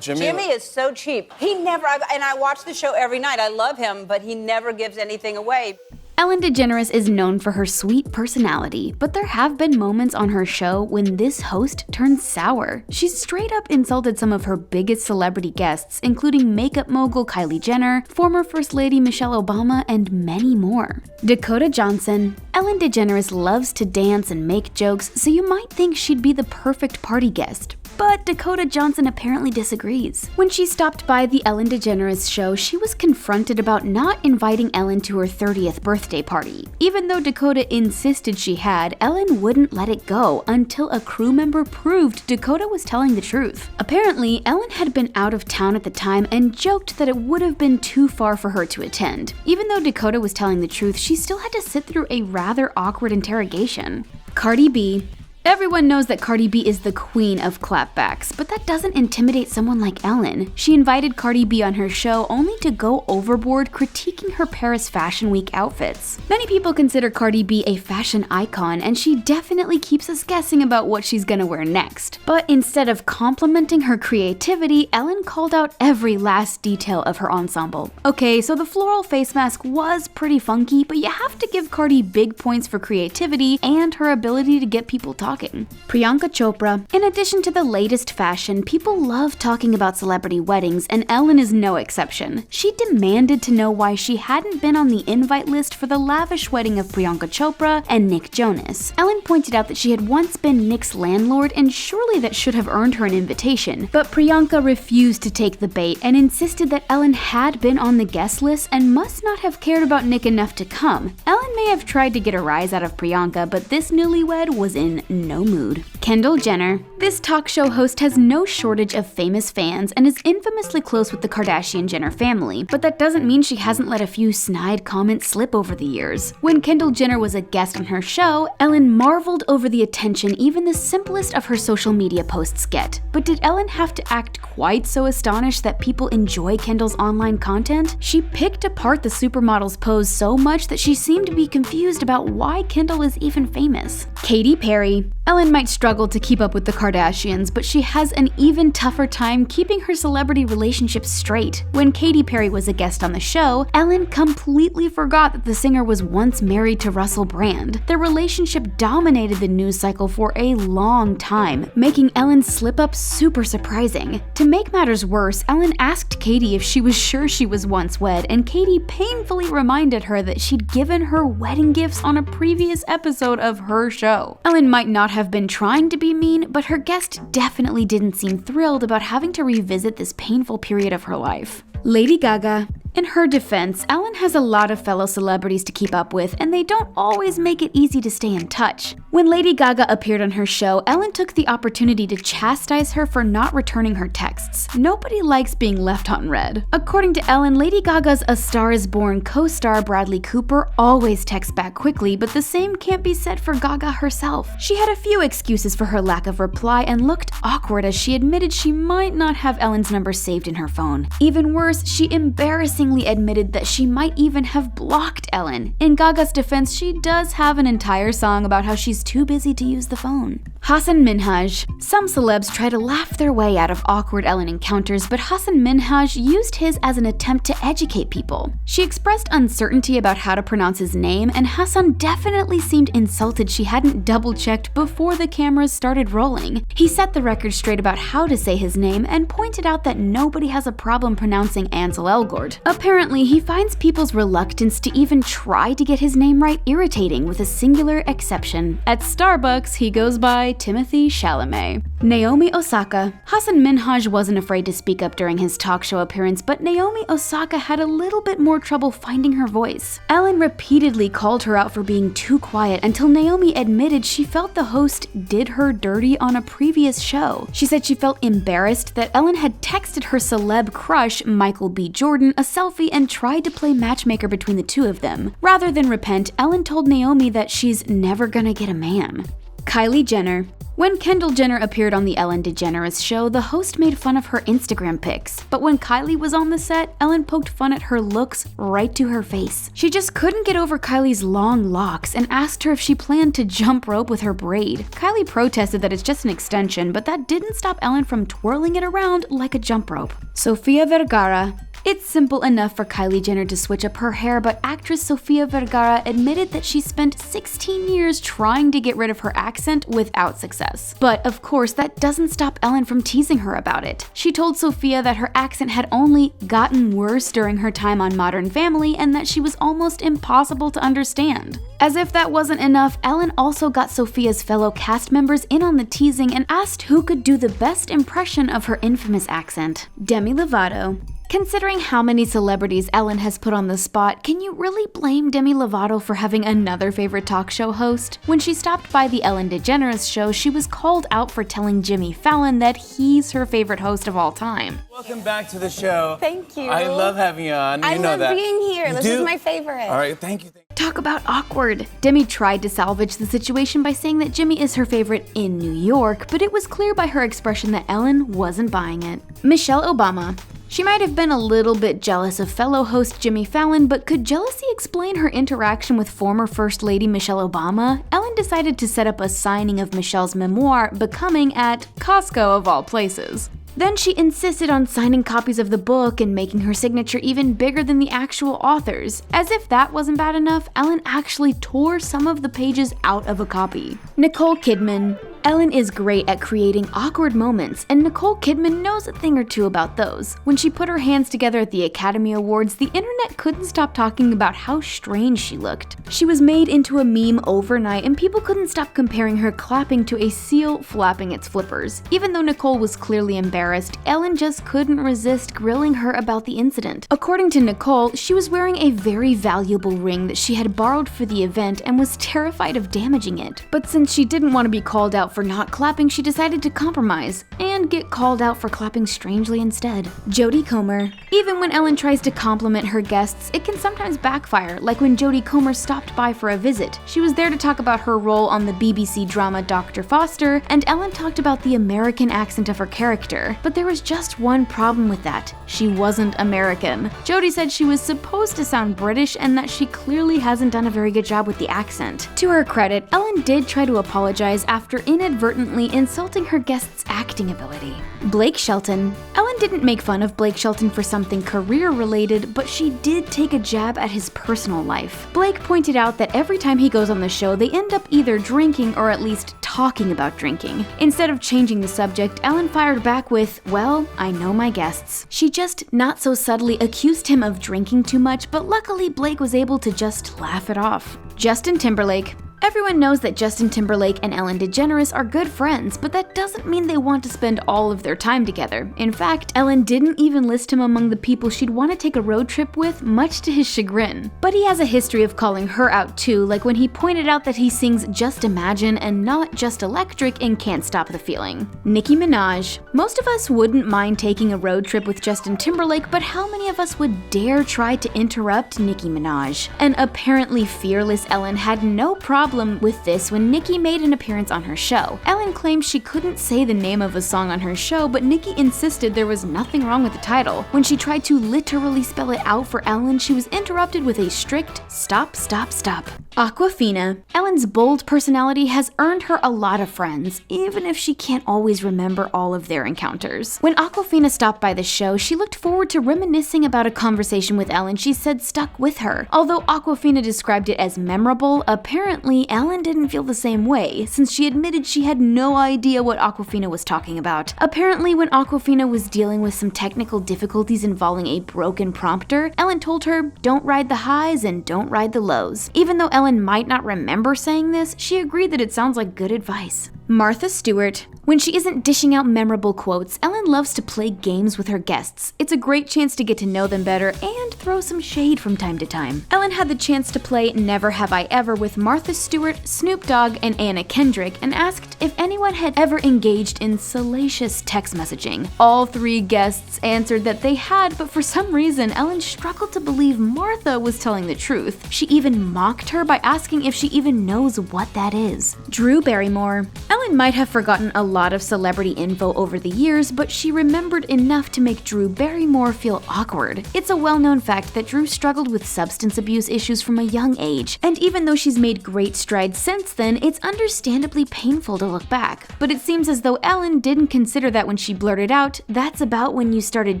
Jimmy is so cheap. He never, and I watch the show every night. I love him, but he never gives anything away. Ellen Degeneres is known for her sweet personality, but there have been moments on her show when this host turned sour. She's straight up insulted some of her biggest celebrity guests, including makeup mogul Kylie Jenner, former First Lady Michelle Obama, and many more. Dakota Johnson. Ellen Degeneres loves to dance and make jokes, so you might think she'd be the perfect party guest. But Dakota Johnson apparently disagrees. When she stopped by the Ellen Degeneres Show, she was confronted about not inviting Ellen to her 30th birthday party. Even though Dakota insisted she had, Ellen wouldn't let it go until a crew member proved Dakota was telling the truth. Apparently, Ellen had been out of town at the time and joked that it would have been too far for her to attend. Even though Dakota was telling the truth, she still had to sit through a rather awkward interrogation. Cardi B. Everyone knows that Cardi B is the queen of clapbacks, but that doesn't intimidate someone like Ellen. She invited Cardi B on her show only to go overboard critiquing her Paris Fashion Week outfits. Many people consider Cardi B a fashion icon, and she definitely keeps us guessing about what she's gonna wear next. But instead of complimenting her creativity, Ellen called out every last detail of her ensemble. Okay, so the floral face mask was pretty funky, but you have to give Cardi big points for creativity and her ability to get people talking. Priyanka Chopra. In addition to the latest fashion, people love talking about celebrity weddings, and Ellen is no exception. She demanded to know why she hadn't been on the invite list for the lavish wedding of Priyanka Chopra and Nick Jonas. Ellen pointed out that she had once been Nick's landlord, and surely that should have earned her an invitation. But Priyanka refused to take the bait and insisted that Ellen had been on the guest list and must not have cared about Nick enough to come. Ellen may have tried to get a rise out of Priyanka, but this newlywed was in no mood. Kendall Jenner. This talk show host has no shortage of famous fans and is infamously close with the Kardashian-Jenner family, but that doesn't mean she hasn't let a few snide comments slip over the years. When Kendall Jenner was a guest on her show, Ellen marveled over the attention even the simplest of her social media posts get. But did Ellen have to act quite so astonished that people enjoy Kendall's online content? She picked apart the supermodel's pose so much that she seemed to be confused about why Kendall is even famous. Katy Perry. Ellen might struggle to keep up with the Kardashians, but she has an even tougher time keeping her celebrity relationships straight. When Katy Perry was a guest on the show, Ellen completely forgot that the singer was once married to Russell Brand. Their relationship dominated the news cycle for a long time, making Ellen's slip-up super surprising. To make matters worse, Ellen asked Katy if she was sure she was once wed, and Katy painfully reminded her that she'd given her wedding gifts on a previous episode of her show. Ellen might not have been trying to be mean, but her guest definitely didn't seem thrilled about having to revisit this painful period of her life. Lady Gaga. In her defense, Ellen has a lot of fellow celebrities to keep up with, and they don't always make it easy to stay in touch. When Lady Gaga appeared on her show, Ellen took the opportunity to chastise her for not returning her texts. Nobody likes being left on red. According to Ellen, Lady Gaga's A Star Is Born co-star Bradley Cooper always texts back quickly, but the same can't be said for Gaga herself. She had a few excuses for her lack of reply and looked awkward as she admitted she might not have Ellen's number saved in her phone. Even worse, she embarrassingly admitted that she might even have blocked Ellen. In Gaga's defense, she does have an entire song about how she's too busy to use the phone. Hasan Minhaj. Some celebs try to laugh their way out of awkward Ellen encounters, but Hasan Minhaj used his as an attempt to educate people. She expressed uncertainty about how to pronounce his name, and Hasan definitely seemed insulted she hadn't double-checked before the cameras started rolling. He set the record straight about how to say his name and pointed out that nobody has a problem pronouncing Ansel Elgort. Apparently, he finds people's reluctance to even try to get his name right irritating, with a singular exception. At Starbucks, he goes by Timothy Chalamet. Naomi Osaka. Hasan Minhaj wasn't afraid to speak up during his talk show appearance, but Naomi Osaka had a little bit more trouble finding her voice. Ellen repeatedly called her out for being too quiet until Naomi admitted she felt the host did her dirty on a previous show. She said she felt embarrassed that Ellen had texted her celeb crush, Michael B. Jordan, a selfie and tried to play matchmaker between the two of them. Rather than repent, Ellen told Naomi that she's never gonna get a man. Kylie Jenner. When Kendall Jenner appeared on the Ellen Degeneres Show, the host made fun of her Instagram pics. But when Kylie was on the set, Ellen poked fun at her looks right to her face. She just couldn't get over Kylie's long locks and asked her if she planned to jump rope with her braid. Kylie protested that it's just an extension, but that didn't stop Ellen from twirling it around like a jump rope. Sofia Vergara. It's simple enough for Kylie Jenner to switch up her hair, but actress Sofia Vergara admitted that she spent 16 years trying to get rid of her accent without success. But of course, that doesn't stop Ellen from teasing her about it. She told Sofia that her accent had only gotten worse during her time on Modern Family and that she was almost impossible to understand. As if that wasn't enough, Ellen also got Sofia's fellow cast members in on the teasing and asked who could do the best impression of her infamous accent. Demi Lovato. Considering how many celebrities Ellen has put on the spot, can you really blame Demi Lovato for having another favorite talk show host? When she stopped by the Ellen Degeneres Show, she was called out for telling Jimmy Fallon that he's her favorite host of all time. Welcome back to the show. Thank you. I love having you on. I know love that. being here. You This do? is my favorite. All right, thank you. Talk about awkward. Demi tried to salvage the situation by saying that Jimmy is her favorite in New York, but it was clear by her expression that Ellen wasn't buying it. Michelle Obama. She might have been a little bit jealous of fellow host Jimmy Fallon, but could jealousy explain her interaction with former First Lady Michelle Obama? Ellen decided to set up a signing of Michelle's memoir, Becoming, at Costco of all places. Then she insisted on signing copies of the book and making her signature even bigger than the actual author's. As if that wasn't bad enough, Ellen actually tore some of the pages out of a copy. Nicole Kidman. Ellen is great at creating awkward moments, and Nicole Kidman knows a thing or two about those. When she put her hands together at the Academy Awards, the internet couldn't stop talking about how strange she looked. She was made into a meme overnight, and people couldn't stop comparing her clapping to a seal flapping its flippers. Even though Nicole was clearly embarrassed, Ellen just couldn't resist grilling her about the incident. According to Nicole, she was wearing a very valuable ring that she had borrowed for the event and was terrified of damaging it. But since she didn't want to be called out for not clapping, she decided to compromise and get called out for clapping strangely instead. Jody Comer. Even when Ellen tries to compliment her guests, it can sometimes backfire, like when Jody Comer stopped by for a visit. She was there to talk about her role on the BBC drama Dr. Foster, and Ellen talked about the American accent of her character. But there was just one problem with that. She wasn't American. Jody said she was supposed to sound British and that she clearly hasn't done a very good job with the accent. To her credit, Ellen did try to apologize after inadvertently insulting her guest's acting ability. Blake Shelton. Ellen didn't make fun of Blake Shelton for something career-related, but she did take a jab at his personal life. Blake pointed out that every time he goes on the show, they end up either drinking or at least talking about drinking. Instead of changing the subject, Ellen fired back with, "Well, I know my guests." She just not so subtly accused him of drinking too much, but luckily Blake was able to just laugh it off. Justin Timberlake. Everyone knows that Justin Timberlake and Ellen DeGeneres are good friends, but that doesn't mean they want to spend all of their time together. In fact, Ellen didn't even list him among the people she'd want to take a road trip with, much to his chagrin. But he has a history of calling her out too, like when he pointed out that he sings Just Imagine and not Just Electric in Can't Stop the Feeling. Nicki Minaj. Most of us wouldn't mind taking a road trip with Justin Timberlake, but how many of us would dare try to interrupt Nicki Minaj? An apparently fearless Ellen had no problem with this when Nicki made an appearance on her show. Ellen claimed she couldn't say the name of a song on her show, but Nicki insisted there was nothing wrong with the title. When she tried to literally spell it out for Ellen, she was interrupted with a strict stop, stop, stop. Aquafina. Ellen's bold personality has earned her a lot of friends, even if she can't always remember all of their encounters. When Aquafina stopped by the show, she looked forward to reminiscing about a conversation with Ellen she said stuck with her. Although Aquafina described it as memorable, apparently Ellen didn't feel the same way, since she admitted she had no idea what Aquafina was talking about. Apparently, when Aquafina was dealing with some technical difficulties involving a broken prompter, Ellen told her, "Don't ride the highs and don't ride the lows." Even though Ellen might not remember saying this, she agreed that it sounds like good advice. Martha Stewart. When she isn't dishing out memorable quotes, Ellen loves to play games with her guests. It's a great chance to get to know them better and throw some shade from time to time. Ellen had the chance to play Never Have I Ever with Martha Stewart, Snoop Dogg, and Anna Kendrick, and asked if anyone had ever engaged in salacious text messaging. All three guests answered that they had, but for some reason, Ellen struggled to believe Martha was telling the truth. She even mocked her by asking if she even knows what that is. Drew Barrymore. Ellen might have forgotten a lot of celebrity info over the years, but she remembered enough to make Drew Barrymore feel awkward. It's a well-known fact that Drew struggled with substance abuse issues from a young age, and even though she's made great strides since then, it's understandably painful to look back. But it seems as though Ellen didn't consider that when she blurted out, "That's about when you started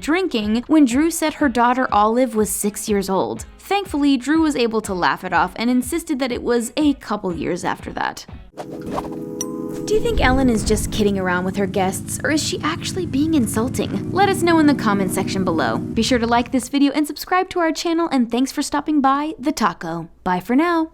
drinking," when Drew said her daughter Olive was 6 years old. Thankfully, Drew was able to laugh it off and insisted that it was a couple years after that. Do you think Ellen is just kidding around with her guests, or is she actually being insulting? Let us know in the comment section below. Be sure to like this video and subscribe to our channel, and thanks for stopping by The Taco. Bye for now.